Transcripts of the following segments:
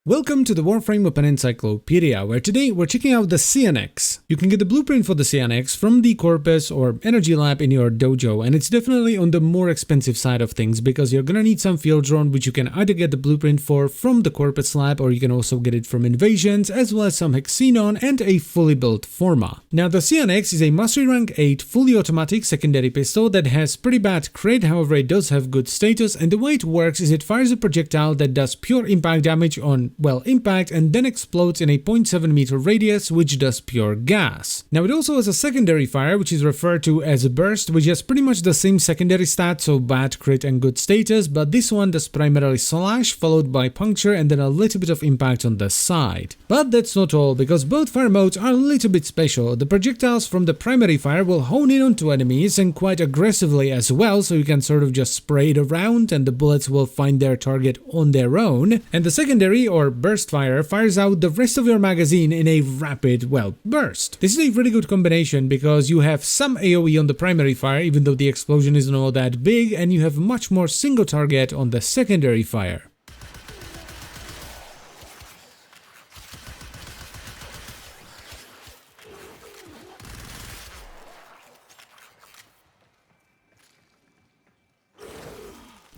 Welcome to the Warframe Weapon Encyclopedia, where today we're checking out the Cyanex. You can get the blueprint for the Cyanex from the Corpus or Energy Lab in your dojo, and it's definitely on the more expensive side of things because you're gonna need some field drone, which you can either get the blueprint for from the Corpus Lab or you can also get it from Invasions, as well as some Hexenon and a fully built Forma. Now the Cyanex is a Mastery Rank 8 fully automatic secondary pistol that has pretty bad crit, however it does have good status, and the way it works is it fires a projectile that does pure impact damage on impact and then explodes in a 0.7 meter radius, which does pure gas. Now it also has a secondary fire, which is referred to as a burst, which has pretty much the same secondary stats, so bad crit and good status, but this one does primarily slash followed by puncture and then a little bit of impact on the side. But that's not all, because both fire modes are a little bit special. The projectiles from the primary fire will hone in onto enemies and quite aggressively as well, so you can sort of just spray it around and the bullets will find their target on their own. And the secondary or burst fire fires out the rest of your magazine in a rapid, burst. This is a really good combination because you have some AoE on the primary fire, even though the explosion isn't all that big, and you have much more single target on the secondary fire.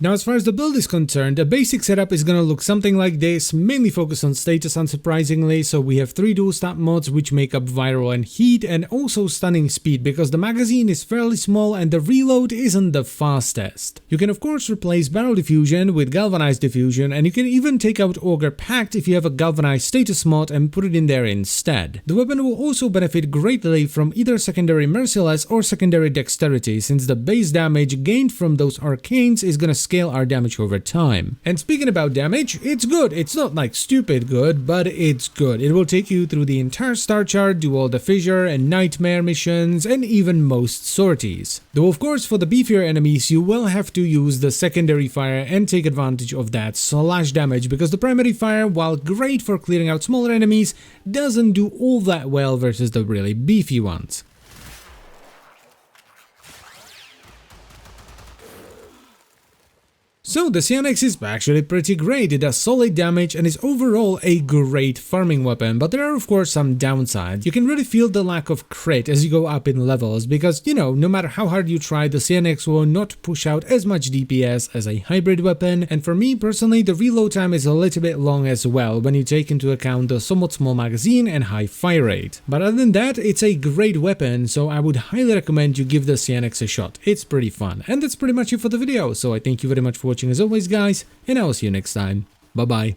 Now as far as the build is concerned, a basic setup is gonna look something like this, mainly focused on status unsurprisingly, so we have 3 dual stat mods which make up viral and heat, and also stunning speed because the magazine is fairly small and the reload isn't the fastest. You can of course replace barrel diffusion with galvanized diffusion, and you can even take out Auger Pact if you have a galvanized status mod and put it in there instead. The weapon will also benefit greatly from either secondary merciless or secondary dexterity, since the base damage gained from those arcanes is gonna scale our damage over time. And speaking about damage, it's good. It's not like stupid good, but it's good. It will take you through the entire star chart, do all the fissure and nightmare missions, and even most sorties. Though of course for the beefier enemies you will have to use the secondary fire and take advantage of that slash damage, because the primary fire, while great for clearing out smaller enemies, doesn't do all that well versus the really beefy ones. So the Cyanex is actually pretty great. It does solid damage and is overall a great farming weapon, but there are of course some downsides. You can really feel the lack of crit as you go up in levels because, no matter how hard you try, the Cyanex will not push out as much DPS as a hybrid weapon, and for me personally the reload time is a little bit long as well when you take into account the somewhat small magazine and high fire rate. But other than that, it's a great weapon, so I would highly recommend you give the Cyanex a shot. It's pretty fun. And that's pretty much it for the video, so I thank you very much for watching as always guys, and I will see you next time. Bye bye.